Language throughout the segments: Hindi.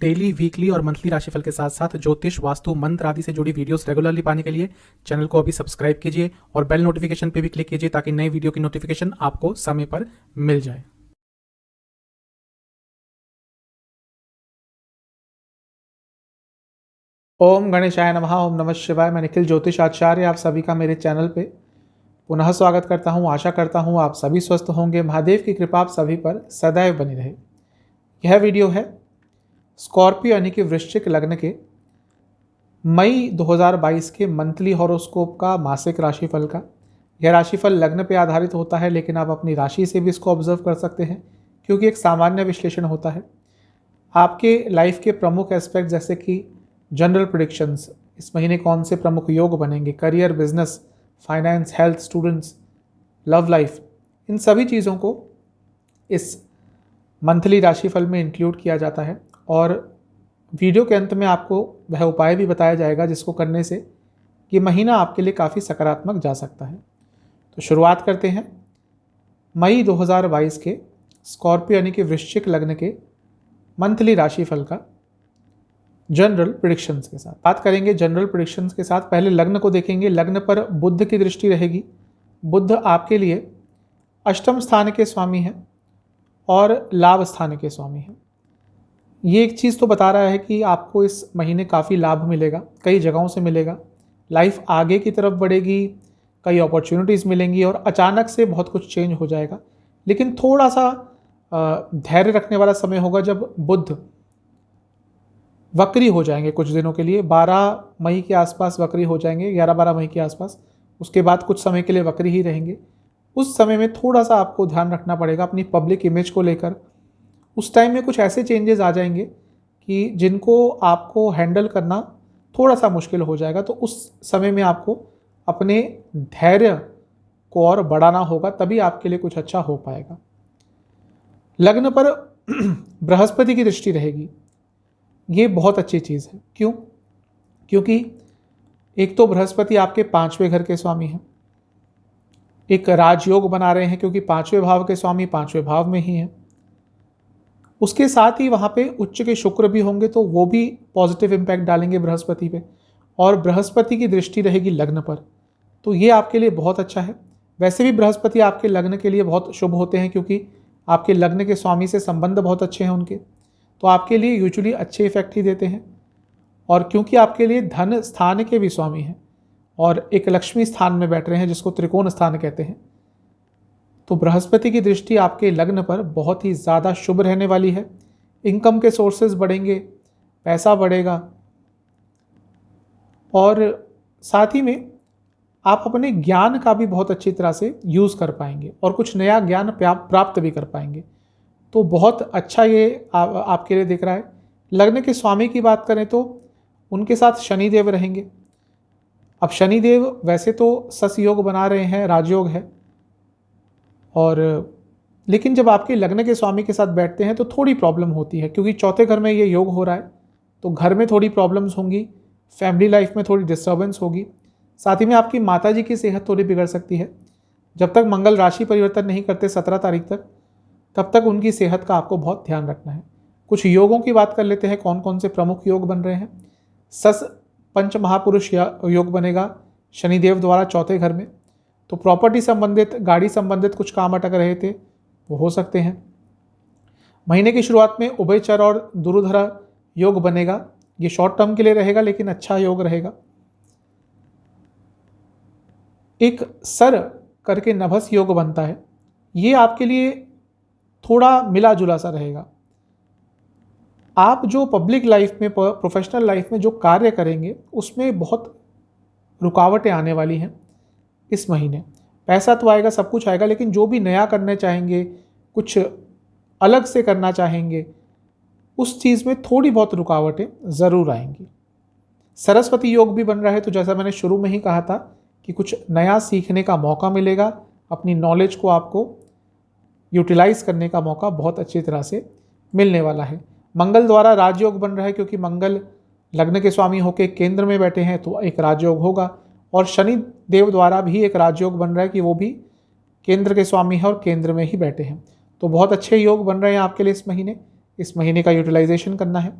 डेली, वीकली और मंथली राशिफल के साथ साथ ज्योतिष, वास्तु, मंत्र आदि से जुड़ी वीडियोस रेगुलरली पाने के लिए चैनल को अभी सब्सक्राइब कीजिए और बेल नोटिफिकेशन पे भी क्लिक कीजिए ताकि नई वीडियो की नोटिफिकेशन आपको समय पर मिल जाए। ओम गणेशाय नमः। ओम नमः शिवाय। मैं निखिल ज्योतिष आचार्य आप सभी का मेरे चैनल पे पुनः स्वागत करता हूँ। आशा करता हूँ आप सभी स्वस्थ होंगे। महादेव की कृपा आप सभी पर सदैव बनी रहे। यह वीडियो है स्कॉर्पियो यानी कि वृश्चिक लग्न के मई 2022 के मंथली हॉरोस्कोप का मासिक राशिफल का। यह राशिफल लग्न पे आधारित होता है, लेकिन आप अपनी राशि से भी इसको ऑब्जर्व कर सकते हैं क्योंकि एक सामान्य विश्लेषण होता है। आपके लाइफ के प्रमुख एस्पेक्ट जैसे कि जनरल प्रिडिक्शंस, इस महीने कौन से प्रमुख योग बनेंगे, career, business, finance, health, students, love life, इन सभी चीज़ों को इस मंथली राशिफल में इंक्लूड किया जाता है। और वीडियो के अंत में आपको वह उपाय भी बताया जाएगा जिसको करने से ये महीना आपके लिए काफ़ी सकारात्मक जा सकता है। तो शुरुआत करते हैं मई 2022 के स्कॉर्पियो यानी कि वृश्चिक लग्न के मंथली राशिफल का जनरल प्रिडिक्शंस के साथ। बात करेंगे जनरल प्रिडिक्शंस के साथ। पहले लग्न को देखेंगे। लग्न पर बुध की दृष्टि रहेगी। बुध आपके लिए अष्टम स्थान के स्वामी हैं और लाभ स्थान के स्वामी हैं। ये एक चीज़ तो बता रहा है कि आपको इस महीने काफ़ी लाभ मिलेगा, कई जगहों से मिलेगा, लाइफ आगे की तरफ बढ़ेगी, कई अपॉर्चुनिटीज़ मिलेंगी और अचानक से बहुत कुछ चेंज हो जाएगा। लेकिन थोड़ा सा धैर्य रखने वाला समय होगा जब बुध वक्री हो जाएंगे कुछ दिनों के लिए। 12 मई के आसपास वक्री हो जाएंगे, 11-12 मई के आसपास। उसके बाद कुछ समय के लिए वक्री ही रहेंगे। उस समय में थोड़ा सा आपको ध्यान रखना पड़ेगा अपनी पब्लिक इमेज को लेकर। उस टाइम में कुछ ऐसे चेंजेस आ जाएंगे कि जिनको आपको हैंडल करना थोड़ा सा मुश्किल हो जाएगा। तो उस समय में आपको अपने धैर्य को और बढ़ाना होगा, तभी आपके लिए कुछ अच्छा हो पाएगा। लग्न पर बृहस्पति की दृष्टि रहेगी। ये बहुत अच्छी चीज़ है। क्यों? क्योंकि एक तो बृहस्पति आपके 5वें घर के स्वामी हैं, एक राजयोग बना रहे हैं क्योंकि 5वें भाव के स्वामी 5वें भाव में ही हैं। उसके साथ ही वहाँ पे उच्च के शुक्र भी होंगे, तो वो भी पॉजिटिव इम्पैक्ट डालेंगे बृहस्पति पे। और बृहस्पति की दृष्टि रहेगी लग्न पर, तो ये आपके लिए बहुत अच्छा है। वैसे भी बृहस्पति आपके लग्न के लिए बहुत शुभ होते हैं क्योंकि आपके लग्न के स्वामी से संबंध बहुत अच्छे हैं उनके, तो आपके लिए यूजुअली अच्छे इफेक्ट ही देते हैं। और क्योंकि आपके लिए धन स्थान के भी स्वामी हैं और एक लक्ष्मी स्थान में बैठ रहे हैं जिसको त्रिकोण स्थान कहते हैं, तो बृहस्पति की दृष्टि आपके लग्न पर बहुत ही ज़्यादा शुभ रहने वाली है। इनकम के सोर्सेज बढ़ेंगे, पैसा बढ़ेगा और साथ ही में आप अपने ज्ञान का भी बहुत अच्छी तरह से यूज़ कर पाएंगे और कुछ नया ज्ञान प्राप्त भी कर पाएंगे। तो बहुत अच्छा ये आपके लिए दिख रहा है। लग्न के स्वामी की बात करें तो उनके साथ शनिदेव रहेंगे। अब शनिदेव वैसे तो सस योग बना रहे हैं, राजयोग है, और लेकिन जब आपके लग्न के स्वामी के साथ बैठते हैं तो थोड़ी प्रॉब्लम होती है क्योंकि चौथे घर में ये योग हो रहा है, तो घर में थोड़ी प्रॉब्लम्स होंगी, फैमिली लाइफ में थोड़ी डिस्टर्बेंस होगी। साथ ही में आपकी माता जी की सेहत थोड़ी बिगड़ सकती है। जब तक मंगल राशि परिवर्तन नहीं करते 17 तारीख तक, तब तक उनकी सेहत का आपको बहुत ध्यान रखना है। कुछ योगों की बात कर लेते हैं, कौन कौन से प्रमुख योग बन रहे हैं। सस पंच महापुरुष योग बनेगा शनिदेव द्वारा चौथे घर में, तो प्रॉपर्टी संबंधित, गाड़ी संबंधित कुछ काम अटक रहे थे वो हो सकते हैं। महीने की शुरुआत में उभयचर और दुरुधरा योग बनेगा। ये शॉर्ट टर्म के लिए रहेगा लेकिन अच्छा योग रहेगा। एक सर करके नभस योग बनता है, ये आपके लिए थोड़ा मिला जुला सा रहेगा। आप जो पब्लिक लाइफ में, प्रोफेशनल लाइफ में जो कार्य करेंगे उसमें बहुत रुकावटें आने वाली हैं इस महीने। पैसा तो आएगा, सब कुछ आएगा, लेकिन जो भी नया करने चाहेंगे, कुछ अलग से करना चाहेंगे, उस चीज़ में थोड़ी बहुत रुकावटें ज़रूर आएंगी। सरस्वती योग भी बन रहा है, तो जैसा मैंने शुरू में ही कहा था कि कुछ नया सीखने का मौका मिलेगा, अपनी नॉलेज को आपको यूटिलाइज करने का मौका बहुत अच्छी तरह से मिलने वाला है। मंगल द्वारा राजयोग बन रहा है क्योंकि मंगल लग्न के स्वामी होकर केंद्र में बैठे हैं, तो एक राजयोग होगा। और शनि देव द्वारा भी एक राजयोग बन रहा है कि वो भी केंद्र के स्वामी है और केंद्र में ही बैठे हैं। तो बहुत अच्छे योग बन रहे हैं आपके लिए इस महीने का यूटिलाइजेशन करना है।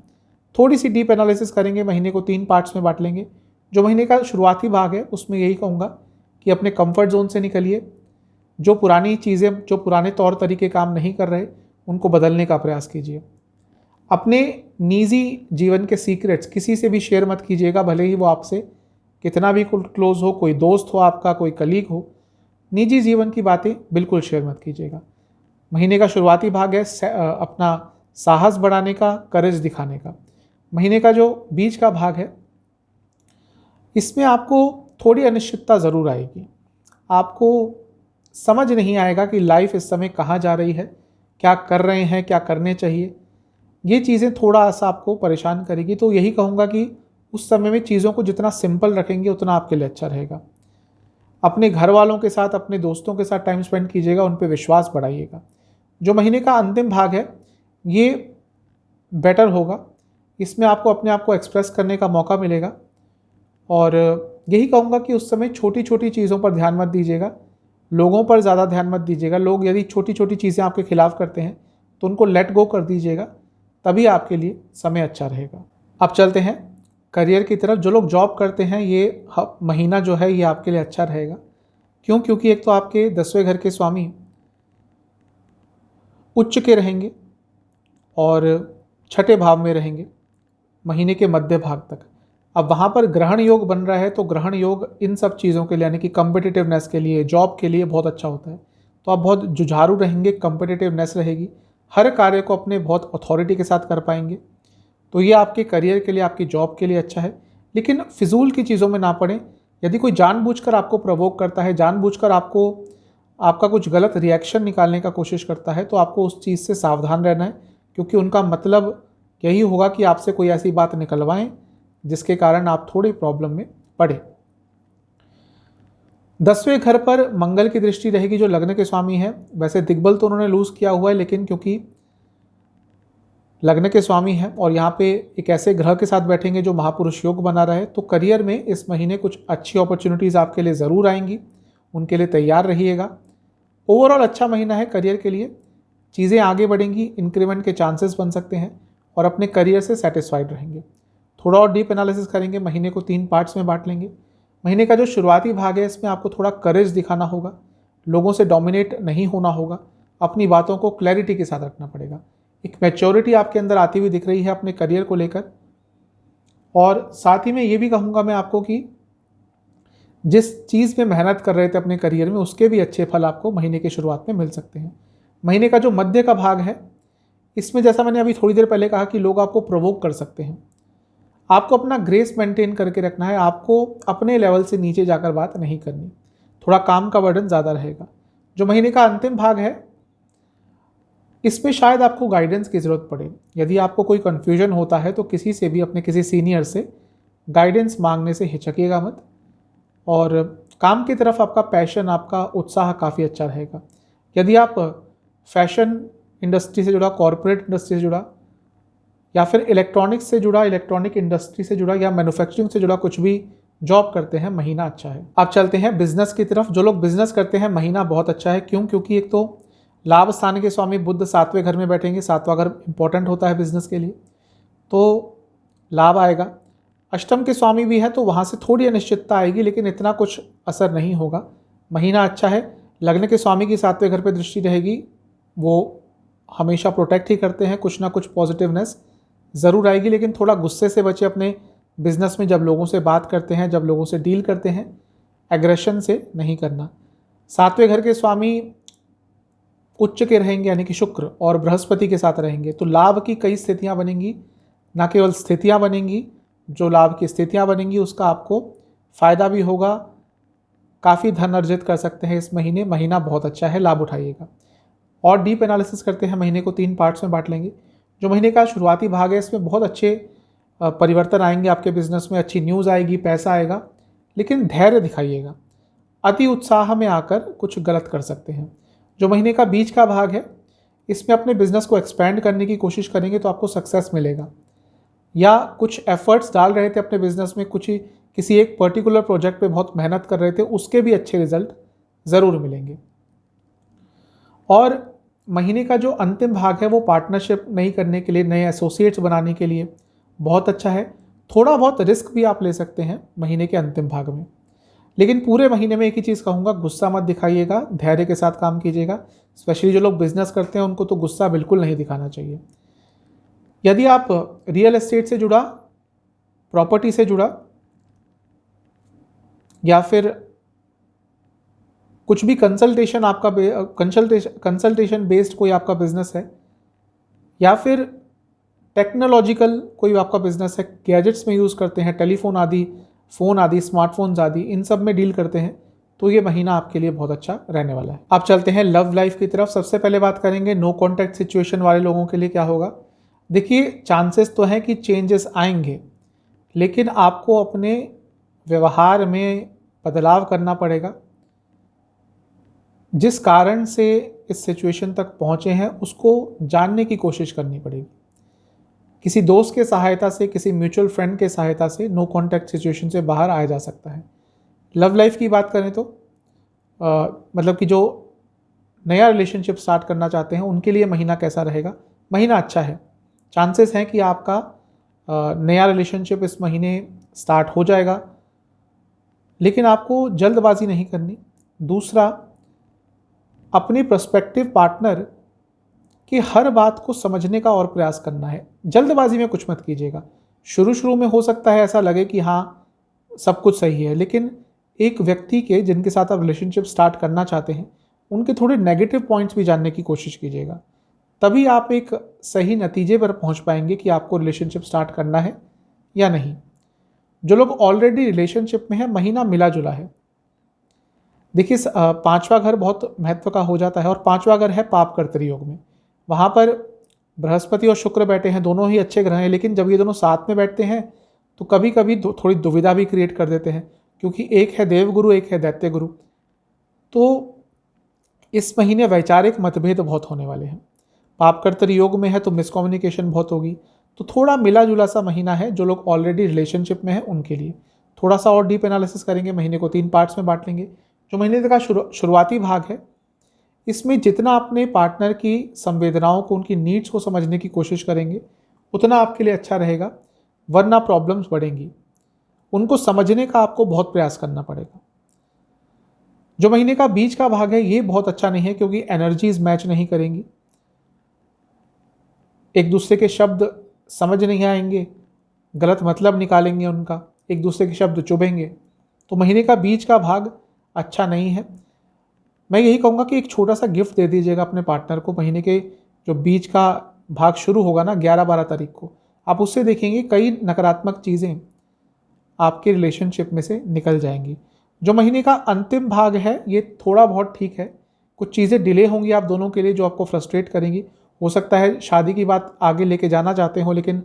थोड़ी सी डीप एनालिसिस करेंगे, महीने को 3 पार्ट्स में बांट लेंगे। जो महीने का शुरुआती भाग है उसमें यही कहूँगा कि अपने कंफर्ट जोन से निकलिए, जो पुरानी चीज़ें, जो पुराने तौर तरीके काम नहीं कर रहे उनको बदलने का प्रयास कीजिए। अपने निजी जीवन के सीक्रेट्स किसी से भी शेयर मत कीजिएगा, भले ही वो आपसे कितना भी क्लोज हो, कोई दोस्त हो आपका, कोई कलीग हो, निजी जीवन की बातें बिल्कुल शेयर मत कीजिएगा। महीने का शुरुआती भाग है अपना साहस बढ़ाने का, करेज दिखाने का। महीने का जो बीच का भाग है इसमें आपको थोड़ी अनिश्चितता ज़रूर आएगी। आपको समझ नहीं आएगा कि लाइफ इस समय कहाँ जा रही है, क्या कर रहे हैं, क्या करने चाहिए। ये चीज़ें थोड़ा सा आपको परेशान करेगी। तो यही कहूँगा कि उस समय में चीज़ों को जितना सिंपल रखेंगे उतना आपके लिए अच्छा रहेगा। अपने घर वालों के साथ, अपने दोस्तों के साथ टाइम स्पेंड कीजिएगा, उन पर विश्वास बढ़ाइएगा। जो महीने का अंतिम भाग है ये बेटर होगा, इसमें आपको अपने आप को एक्सप्रेस करने का मौका मिलेगा। और यही कहूँगा कि उस समय छोटी छोटी चीज़ों पर ध्यान मत दीजिएगा, लोगों पर ज़्यादा ध्यान मत दीजिएगा। लोग यदि छोटी छोटी चीज़ें आपके खिलाफ करते हैं तो उनको लेट गो कर दीजिएगा, तभी आपके लिए समय अच्छा रहेगा। अब चलते हैं करियर की तरफ। जो लोग जॉब करते हैं ये महीना जो है ये आपके लिए अच्छा रहेगा। क्यों? क्योंकि एक तो आपके 10वें घर के स्वामी उच्च के रहेंगे और 6ठे भाव में रहेंगे महीने के मध्य भाग तक। अब वहाँ पर ग्रहण योग बन रहा है, तो ग्रहण योग इन सब चीज़ों के लिए, यानी कि कम्पिटिटिवनेस के लिए, जॉब के लिए बहुत अच्छा होता है। तो आप बहुत जुझारू रहेंगे, कम्पिटिटिवनेस रहेगी, हर कार्य को अपने बहुत अथॉरिटी के साथ कर पाएंगे। तो ये आपके करियर के लिए, आपकी जॉब के लिए अच्छा है। लेकिन फिजूल की चीज़ों में ना पड़ें। यदि कोई जानबूझकर आपको प्रवोक करता है, जानबूझकर आपका कुछ गलत रिएक्शन निकालने का कोशिश करता है, तो आपको उस चीज़ से सावधान रहना है, क्योंकि उनका मतलब यही होगा कि आपसे कोई ऐसी बात निकलवाएं जिसके कारण आप थोड़ी प्रॉब्लम में पड़े। 10वें घर पर मंगल की दृष्टि रहेगी, जो लग्न के स्वामी है। वैसे दिग्बल तो उन्होंने लूज किया हुआ है, लेकिन क्योंकि लग्न के स्वामी है और यहाँ पे एक ऐसे ग्रह के साथ बैठेंगे जो महापुरुष योग बना रहा है, तो करियर में इस महीने कुछ अच्छी अपॉर्चुनिटीज़ आपके लिए ज़रूर आएंगी, उनके लिए तैयार रहिएगा। ओवरऑल अच्छा महीना है करियर के लिए, चीज़ें आगे बढ़ेंगी, इंक्रीमेंट के चांसेस बन सकते हैं और अपने करियर से सेटिस्फाइड रहेंगे। थोड़ा और डीप एनालिसिस करेंगे, महीने को 3 पार्ट्स में बांट लेंगे। महीने का जो शुरुआती भाग है इसमें आपको थोड़ा करेज दिखाना होगा, लोगों से डोमिनेट नहीं होना होगा, अपनी बातों को क्लैरिटी के साथ रखना पड़ेगा। एक मैच्योरिटी आपके अंदर आती हुई दिख रही है अपने करियर को लेकर। और साथ ही में ये भी कहूँगा मैं आपको कि जिस चीज़ में मेहनत कर रहे थे अपने करियर में, उसके भी अच्छे फल आपको महीने की शुरुआत में मिल सकते हैं। महीने का जो मध्य का भाग है इसमें, जैसा मैंने अभी थोड़ी देर पहले कहा कि लोग आपको प्रोवोक कर सकते हैं, आपको अपना ग्रेस मेंटेन करके रखना है। आपको अपने लेवल से नीचे जाकर बात नहीं करनी, थोड़ा काम का बर्डन ज़्यादा रहेगा। जो महीने का अंतिम भाग है इसमें शायद आपको गाइडेंस की ज़रूरत पड़े। यदि आपको कोई कन्फ्यूजन होता है तो किसी से भी, अपने किसी सीनियर से गाइडेंस मांगने से हिचकिएगा मत। और काम की तरफ आपका पैशन, आपका उत्साह काफ़ी अच्छा रहेगा। यदि आप फैशन इंडस्ट्री से जुड़ा, कॉरपोरेट इंडस्ट्री से जुड़ा, या फिर इलेक्ट्रॉनिक्स से जुड़ा, इलेक्ट्रॉनिक इंडस्ट्री से जुड़ा, या मैन्युफैक्चरिंग से जुड़ा कुछ भी जॉब करते हैं, महीना अच्छा है। अब चलते हैं बिजनेस की तरफ। जो लोग बिजनेस करते हैं महीना बहुत अच्छा है। क्यों? क्योंकि एक तो लाभ स्थान के स्वामी बुध 7वें घर में बैठेंगे। 7वां घर इंपॉर्टेंट होता है बिजनेस के लिए, तो लाभ आएगा। अष्टम के स्वामी भी है, तो वहाँ से थोड़ी अनिश्चितता आएगी, लेकिन इतना कुछ असर नहीं होगा। महीना अच्छा है। लग्न के स्वामी की 7वें घर पर दृष्टि रहेगी, वो हमेशा प्रोटेक्ट ही करते हैं, कुछ ना कुछ पॉजिटिवनेस ज़रूर आएगी। लेकिन थोड़ा गुस्से से बचे अपने बिजनेस में, जब लोगों से बात करते हैं, जब लोगों से डील करते हैं, एग्रेशन से नहीं करना। 7वें घर के स्वामी उच्च के रहेंगे, यानी कि शुक्र और बृहस्पति के साथ रहेंगे, तो लाभ की कई स्थितियां बनेंगी, ना केवल स्थितियां बनेंगी। जो लाभ की स्थितियां बनेंगी उसका आपको फ़ायदा भी होगा, काफ़ी धन अर्जित कर सकते हैं इस महीने। महीना बहुत अच्छा है, लाभ उठाइएगा। और डीप एनालिसिस करते हैं, महीने को 3 पार्ट्स में बांट लेंगे। जो महीने का शुरुआती भाग है इसमें बहुत अच्छे परिवर्तन आएंगे आपके बिजनेस में, अच्छी न्यूज़ आएगी, पैसा आएगा, लेकिन धैर्य दिखाइएगा। अति उत्साह में आकर कुछ गलत कर सकते हैं। जो महीने का बीच का भाग है इसमें अपने बिजनेस को एक्सपेंड करने की कोशिश करेंगे तो आपको सक्सेस मिलेगा, या कुछ एफर्ट्स डाल रहे थे अपने बिजनेस में, किसी एक पर्टिकुलर प्रोजेक्ट पे बहुत मेहनत कर रहे थे, उसके भी अच्छे रिजल्ट ज़रूर मिलेंगे। और महीने का जो अंतिम भाग है वो पार्टनरशिप नहीं करने के लिए, नए एसोसिएट्स बनाने के लिए, बहुत अच्छा है। थोड़ा बहुत रिस्क भी आप ले सकते हैं महीने के अंतिम भाग में, लेकिन पूरे महीने में एक ही चीज़ कहूँगा, गुस्सा मत दिखाइएगा, धैर्य के साथ काम कीजिएगा। स्पेशली जो लोग बिजनेस करते हैं उनको तो गुस्सा बिल्कुल नहीं दिखाना चाहिए। यदि आप रियल एस्टेट से जुड़ा, प्रॉपर्टी से जुड़ा, या फिर कुछ भी कंसल्टेशन आपका कंसल्टेशन बेस्ड कोई आपका बिजनेस है, या फिर टेक्नोलॉजिकल कोई आपका बिजनेस है, गैजेट्स में यूज़ करते हैं, टेलीफोन आदि, फ़ोन आदि, स्मार्टफोन्स आदि, इन सब में डील करते हैं, तो ये महीना आपके लिए बहुत अच्छा रहने वाला है। आप चलते हैं लव लाइफ की तरफ। सबसे पहले बात करेंगे नो कॉन्टैक्ट सिचुएशन वाले लोगों के लिए क्या होगा। देखिए, चांसेस तो हैं कि चेंजेस आएंगे, लेकिन आपको अपने व्यवहार में बदलाव करना पड़ेगा। जिस कारण से इस सिचुएशन तक पहुंचे हैं उसको जानने की कोशिश करनी पड़ेगी। किसी दोस्त के सहायता से, किसी म्यूचुअल फ्रेंड के सहायता से नो कॉन्टैक्ट सिचुएशन से बाहर आया जा सकता है। लव लाइफ की बात करें तो मतलब कि जो नया रिलेशनशिप स्टार्ट करना चाहते हैं उनके लिए महीना कैसा रहेगा। महीना अच्छा है, चांसेस हैं कि आपका नया रिलेशनशिप इस महीने स्टार्ट हो जाएगा, लेकिन आपको जल्दबाजी नहीं करनी। दूसरा, अपने प्रोस्पेक्टिव पार्टनर की हर बात को समझने का और प्रयास करना है। जल्दबाजी में कुछ मत कीजिएगा। शुरू में हो सकता है ऐसा लगे कि हाँ सब कुछ सही है, लेकिन एक व्यक्ति के जिनके साथ आप रिलेशनशिप स्टार्ट करना चाहते हैं उनके थोड़े नेगेटिव पॉइंट्स भी जानने की कोशिश कीजिएगा। तभी आप एक सही नतीजे पर पहुंच पाएंगे कि आपको रिलेशनशिप स्टार्ट करना है या नहीं। जो लोग ऑलरेडी रिलेशनशिप में है, महीना मिला जुला है। देखिए, पांचवा घर बहुत महत्व का हो जाता है, और पांचवा घर है पाप कर्तरी योग में। वहाँ पर बृहस्पति और शुक्र बैठे हैं, दोनों ही अच्छे ग्रह हैं, लेकिन जब ये दोनों साथ में बैठते हैं तो कभी कभी थोड़ी दुविधा भी क्रिएट कर देते हैं, क्योंकि एक है देवगुरु, एक है दैत्य गुरु। तो इस महीने वैचारिक मतभेद बहुत होने वाले हैं। पाप कर्तरी योग में है तो मिसकम्युनिकेशन बहुत होगी। तो थोड़ा मिला जुला सा महीना है। जो लोग ऑलरेडी रिलेशनशिप में है उनके लिए थोड़ा सा और डीप एनालिसिस करेंगे। महीने को 3 पार्ट्स में बांट लेंगे। जो महीने का शुरुआती भाग है, इसमें जितना अपने पार्टनर की संवेदनाओं को, उनकी नीड्स को समझने की कोशिश करेंगे उतना आपके लिए अच्छा रहेगा, वरना प्रॉब्लम्स बढ़ेंगी। उनको समझने का आपको बहुत प्रयास करना पड़ेगा। जो महीने का बीच का भाग है ये बहुत अच्छा नहीं है, क्योंकि एनर्जीज मैच नहीं करेंगी, एक दूसरे के शब्द समझ नहीं आएंगे, गलत मतलब निकालेंगे उनका, एक दूसरे के शब्द चुभेंगे। तो महीने का बीच का भाग अच्छा नहीं है। मैं यही कहूँगा कि एक छोटा सा गिफ्ट दे दीजिएगा अपने पार्टनर को। महीने के जो बीच का भाग शुरू होगा ना 11-12 तारीख को, आप उससे देखेंगे कई नकारात्मक चीज़ें आपके रिलेशनशिप में से निकल जाएंगी। जो महीने का अंतिम भाग है ये थोड़ा बहुत ठीक है। कुछ चीज़ें डिले होंगी आप दोनों के लिए जो आपको फ्रस्ट्रेट करेंगी। हो सकता है शादी की बात आगे लेके जाना चाहते हो लेकिन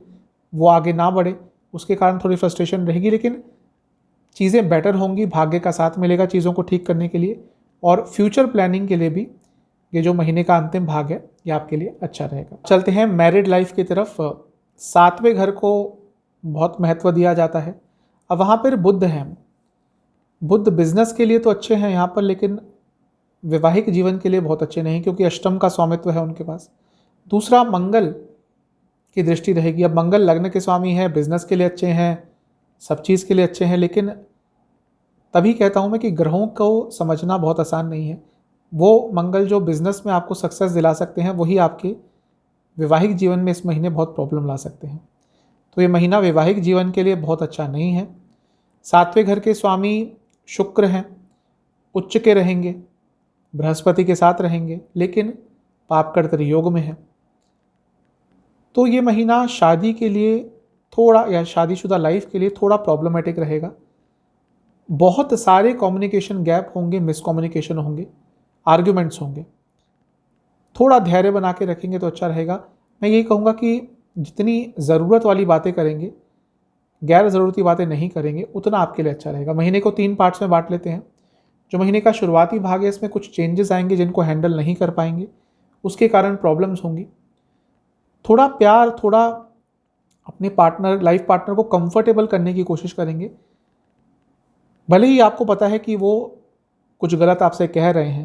वो आगे ना बढ़े, उसके कारण थोड़ी फ्रस्ट्रेशन रहेगी, लेकिन चीज़ें बेटर होंगी। भाग्य का साथ मिलेगा चीज़ों को ठीक करने के लिए, और फ्यूचर प्लानिंग के लिए भी ये जो महीने का अंतिम भाग है ये आपके लिए अच्छा रहेगा। चलते हैं मैरिड लाइफ की तरफ। 7वें घर को बहुत महत्व दिया जाता है। अब वहाँ पर बुध हैं। बुध बिजनेस के लिए तो अच्छे हैं यहाँ पर, लेकिन वैवाहिक जीवन के लिए बहुत अच्छे नहीं, क्योंकि अष्टम का स्वामित्व है उनके पास। दूसरा, मंगल की दृष्टि रहेगी। अब मंगल लग्न के स्वामी है, बिजनेस के लिए अच्छे हैं, सब चीज़ के लिए अच्छे हैं, लेकिन तभी कहता हूँ मैं कि ग्रहों को समझना बहुत आसान नहीं है। वो मंगल जो बिजनेस में आपको सक्सेस दिला सकते हैं वही आपके वैवाहिक जीवन में इस महीने बहुत प्रॉब्लम ला सकते हैं। तो ये महीना वैवाहिक जीवन के लिए बहुत अच्छा नहीं है। 7वें घर के स्वामी शुक्र हैं, उच्च के रहेंगे, बृहस्पति के साथ रहेंगे, लेकिन पाप कर्तरी योग में है। तो ये महीना शादी के लिए थोड़ा, या शादीशुदा लाइफ के लिए थोड़ा प्रॉब्लमेटिक रहेगा। बहुत सारे कम्युनिकेशन गैप होंगे, मिसकम्युनिकेशन होंगे, आर्ग्यूमेंट्स होंगे। थोड़ा धैर्य बना के रखेंगे तो अच्छा रहेगा। मैं यही कहूँगा कि जितनी ज़रूरत वाली बातें करेंगे, गैर ज़रूरती बातें नहीं करेंगे, उतना आपके लिए अच्छा रहेगा। महीने को 3 पार्ट्स में बांट लेते हैं। जो महीने का शुरुआती भाग है इसमें कुछ चेंजेस आएंगे जिनको हैंडल नहीं कर पाएंगे, उसके कारण प्रॉब्लम्स होंगी। थोड़ा प्यार, थोड़ा अपने पार्टनर, लाइफ पार्टनर को कंफर्टेबल करने की कोशिश करेंगे। भले ही आपको पता है कि वो कुछ गलत आपसे कह रहे हैं,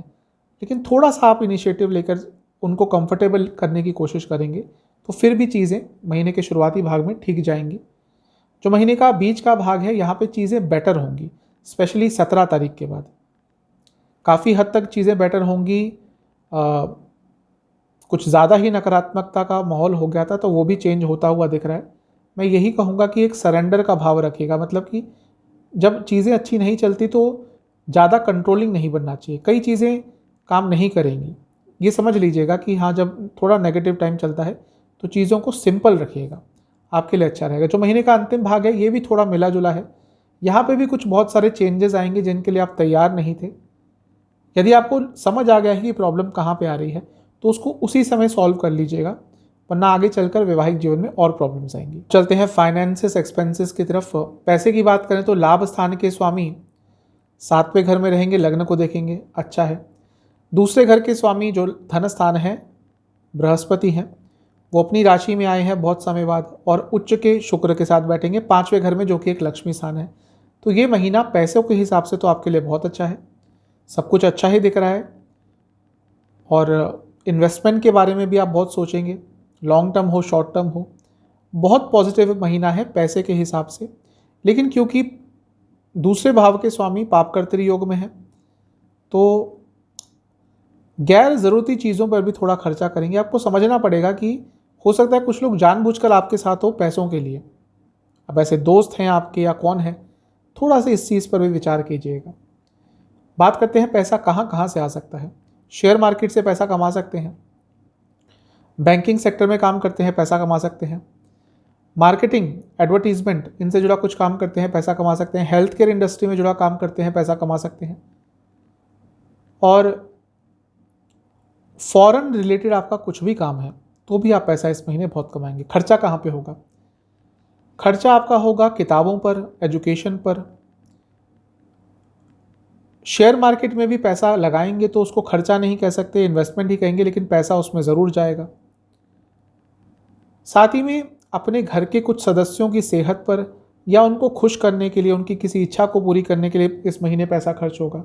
लेकिन थोड़ा सा आप इनिशिएटिव लेकर उनको कंफर्टेबल करने की कोशिश करेंगे तो फिर भी चीज़ें महीने के शुरुआती भाग में ठीक जाएंगी। जो महीने का बीच का भाग है यहाँ पे चीज़ें बेटर होंगी, स्पेशली 17 तारीख के बाद काफ़ी हद तक चीज़ें बेटर होंगी। कुछ ज़्यादा ही नकारात्मकता का माहौल हो गया था तो वो भी चेंज होता हुआ दिख रहा है। मैं यही कहूँगा कि एक सरेंडर का भाव रखिएगा, मतलब कि जब चीज़ें अच्छी नहीं चलती तो ज़्यादा कंट्रोलिंग नहीं बनना चाहिए, कई चीज़ें काम नहीं करेंगी, ये समझ लीजिएगा कि हाँ जब थोड़ा नेगेटिव टाइम चलता है तो चीज़ों को सिंपल रखिएगा, आपके लिए अच्छा रहेगा। जो महीने का अंतिम भाग है ये भी थोड़ा मिला जुला है, यहाँ पे भी कुछ बहुत सारे चेंजेस आएंगे जिनके लिए आप तैयार नहीं थे। यदि आपको समझ आ गया है कि प्रॉब्लम कहाँ पे आ रही है तो उसको उसी समय सॉल्व कर लीजिएगा, वरना आगे चलकर वैवाहिक जीवन में और प्रॉब्लम्स आएंगी। चलते हैं फाइनेंसेस एक्सपेंसेस की तरफ। पैसे की बात करें तो लाभ स्थान के स्वामी 7वें घर में रहेंगे, लग्न को देखेंगे, अच्छा है। दूसरे घर के स्वामी जो धन स्थान है बृहस्पति हैं, वो अपनी राशि में आए हैं बहुत समय बाद और उच्च के शुक्र के साथ बैठेंगे 5वें घर में, जो कि एक लक्ष्मी स्थान है। तो ये महीना पैसों के हिसाब से तो आपके लिए बहुत अच्छा है, सब कुछ अच्छा ही दिख रहा है। और इन्वेस्टमेंट के बारे में भी आप बहुत सोचेंगे, लॉन्ग टर्म हो शॉर्ट टर्म हो, बहुत पॉजिटिव महीना है पैसे के हिसाब से। लेकिन क्योंकि दूसरे भाव के स्वामी पापकर्तरी योग में है तो गैर ज़रूरती चीज़ों पर भी थोड़ा खर्चा करेंगे। आपको समझना पड़ेगा कि हो सकता है कुछ लोग जानबूझकर आपके साथ हो पैसों के लिए, अब ऐसे दोस्त हैं आपके या कौन है, थोड़ा सा इस चीज़ पर भी विचार कीजिएगा। बात करते हैं पैसा कहाँ कहाँ से आ सकता है। शेयर मार्केट से पैसा कमा सकते हैं, बैंकिंग सेक्टर में काम करते हैं पैसा कमा सकते हैं, मार्केटिंग एडवर्टीजमेंट इनसे जुड़ा कुछ काम करते हैं पैसा कमा सकते हैं, हेल्थ केयर इंडस्ट्री में जुड़ा काम करते हैं पैसा कमा सकते हैं, और फॉरेन रिलेटेड आपका कुछ भी काम है तो भी आप पैसा इस महीने बहुत कमाएंगे। खर्चा कहाँ पे होगा? खर्चा आपका होगा किताबों पर, एजुकेशन पर। शेयर मार्केट में भी पैसा लगाएंगे तो उसको खर्चा नहीं कह सकते, इन्वेस्टमेंट ही कहेंगे, लेकिन पैसा उसमें ज़रूर जाएगा। साथ ही में अपने घर के कुछ सदस्यों की सेहत पर या उनको खुश करने के लिए, उनकी किसी इच्छा को पूरी करने के लिए इस महीने पैसा खर्च होगा।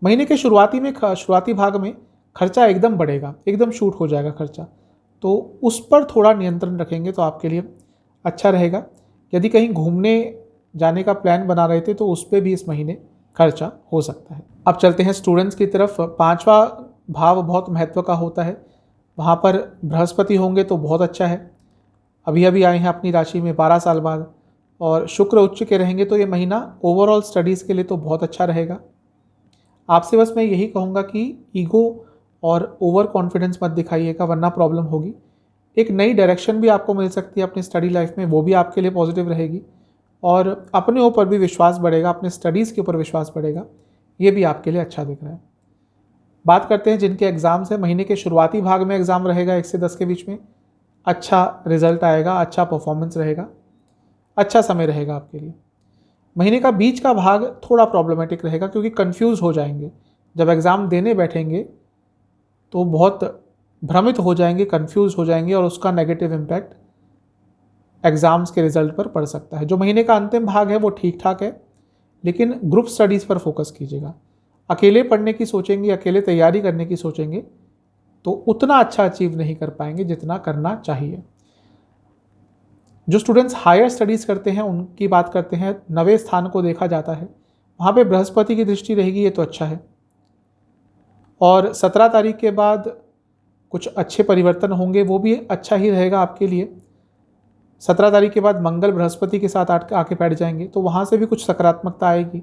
महीने के शुरुआती भाग में खर्चा एकदम बढ़ेगा, एकदम शूट हो जाएगा खर्चा, तो उस पर थोड़ा नियंत्रण रखेंगे तो आपके लिए अच्छा रहेगा। यदि कहीं घूमने जाने का प्लान बना रहे थे तो उस पर भी इस महीने खर्चा हो सकता है। अब चलते हैं स्टूडेंट्स की तरफ। 5वां भाव बहुत महत्व का होता है, वहाँ पर बृहस्पति होंगे तो बहुत अच्छा है। अभी अभी आए हैं अपनी राशि में 12 साल बाद, और शुक्र उच्च के रहेंगे तो ये महीना ओवरऑल स्टडीज़ के लिए तो बहुत अच्छा रहेगा। आपसे बस मैं यही कहूँगा कि ईगो और ओवर कॉन्फिडेंस मत दिखाइएगा, वरना प्रॉब्लम होगी। एक नई डायरेक्शन भी आपको मिल सकती है अपनी स्टडी लाइफ में, वो भी आपके लिए पॉजिटिव रहेगी, और अपने ऊपर भी विश्वास बढ़ेगा, अपने स्टडीज़ के ऊपर विश्वास बढ़ेगा, ये भी आपके लिए अच्छा दिख रहा है। बात करते हैं जिनके एग्ज़ाम्स हैं। महीने के शुरुआती भाग में एग्ज़ाम रहेगा 1 से 10 के बीच में, अच्छा रिजल्ट आएगा, अच्छा परफॉर्मेंस रहेगा, अच्छा समय रहेगा आपके लिए। महीने का बीच का भाग थोड़ा प्रॉब्लमेटिक रहेगा क्योंकि कंफ्यूज हो जाएंगे, जब एग्ज़ाम देने बैठेंगे तो बहुत भ्रमित हो जाएंगे, कंफ्यूज हो जाएंगे, और उसका नेगेटिव इम्पैक्ट एग्ज़ाम्स के रिजल्ट पर पड़ सकता है। जो महीने का अंतिम भाग है वो ठीक ठाक है, लेकिन ग्रुप स्टडीज़ पर फोकस कीजिएगा। अकेले पढ़ने की सोचेंगे, अकेले तैयारी करने की सोचेंगे तो उतना अच्छा अचीव नहीं कर पाएंगे जितना करना चाहिए। जो स्टूडेंट्स हायर स्टडीज़ करते हैं उनकी बात करते हैं। 9वें स्थान को देखा जाता है, वहाँ पे बृहस्पति की दृष्टि रहेगी, ये तो अच्छा है। और 17 तारीख के बाद कुछ अच्छे परिवर्तन होंगे, वो भी अच्छा ही रहेगा आपके लिए। 17 तारीख के बाद मंगल बृहस्पति के साथ आके बैठ जाएंगे तो वहाँ से भी कुछ सकारात्मकता आएगी,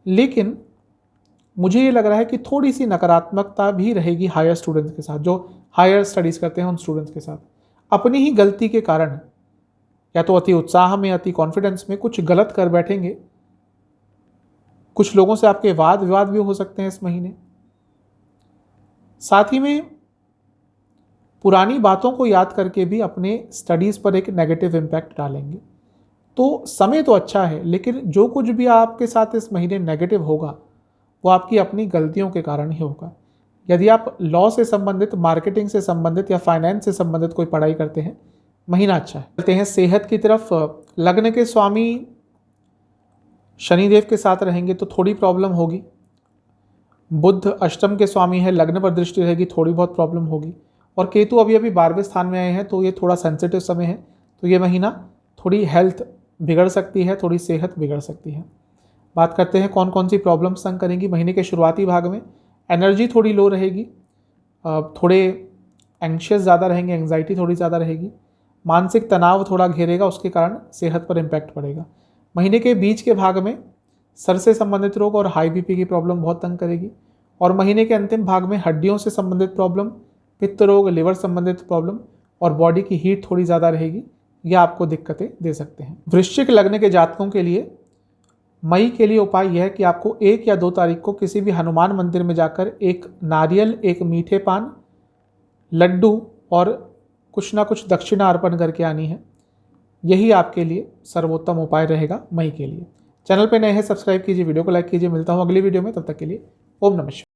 लेकिन मुझे ये लग रहा है कि थोड़ी सी नकारात्मकता भी रहेगी हायर स्टूडेंट्स के साथ, जो हायर स्टडीज़ करते हैं उन स्टूडेंट्स के साथ। अपनी ही गलती के कारण या तो अति उत्साह में, अति कॉन्फिडेंस में कुछ गलत कर बैठेंगे। कुछ लोगों से आपके वाद विवाद भी हो सकते हैं इस महीने। साथ ही में पुरानी बातों को याद करके भी अपने स्टडीज़ पर एक नेगेटिव इम्पैक्ट डालेंगे। तो समय तो अच्छा है, लेकिन जो कुछ भी आपके साथ इस महीने नेगेटिव होगा वो आपकी अपनी गलतियों के कारण ही होगा। यदि आप लॉ से संबंधित, मार्केटिंग से संबंधित या फाइनेंस से संबंधित कोई पढ़ाई करते हैं, महीना अच्छा है। चलते हैं सेहत की तरफ। लग्न के स्वामी शनिदेव के साथ रहेंगे तो थोड़ी प्रॉब्लम होगी। बुध अष्टम के स्वामी है, लग्न पर दृष्टि रहेगी, थोड़ी बहुत प्रॉब्लम होगी। और केतु अभी अभी 12वें स्थान में आए हैं, तो ये थोड़ा सेंसिटिव समय है। तो ये महीना थोड़ी हेल्थ बिगड़ सकती है, थोड़ी सेहत बिगड़ सकती है। बात करते हैं कौन कौन सी प्रॉब्लम्स तंग करेंगी। महीने के शुरुआती भाग में एनर्जी थोड़ी लो रहेगी, थोड़े एंग्शियस ज़्यादा रहेंगे, एंग्जाइटी थोड़ी ज़्यादा रहेगी, मानसिक तनाव थोड़ा घेरेगा, उसके कारण सेहत पर इम्पैक्ट पड़ेगा। महीने के बीच के भाग में सर से संबंधित रोग और हाई बीपी की प्रॉब्लम बहुत तंग करेगी। और महीने के अंतिम भाग में हड्डियों से संबंधित प्रॉब्लम, पित्त रोग, लिवर संबंधित प्रॉब्लम और बॉडी की हीट थोड़ी ज़्यादा रहेगी। यह आपको दिक्कतें दे सकते हैं। वृश्चिक लग्न के जातकों के लिए मई के लिए उपाय यह है कि आपको 1 या 2 तारीख को किसी भी हनुमान मंदिर में जाकर एक नारियल, एक मीठे पान, लड्डू और कुछ ना कुछ दक्षिणा अर्पण करके आनी है। यही आपके लिए सर्वोत्तम उपाय रहेगा मई के लिए। चैनल पे नए हैं, सब्सक्राइब कीजिए, वीडियो को लाइक कीजिए। मिलता हूँ अगली वीडियो में, तब तक के लिए ओम नमः शिवाय।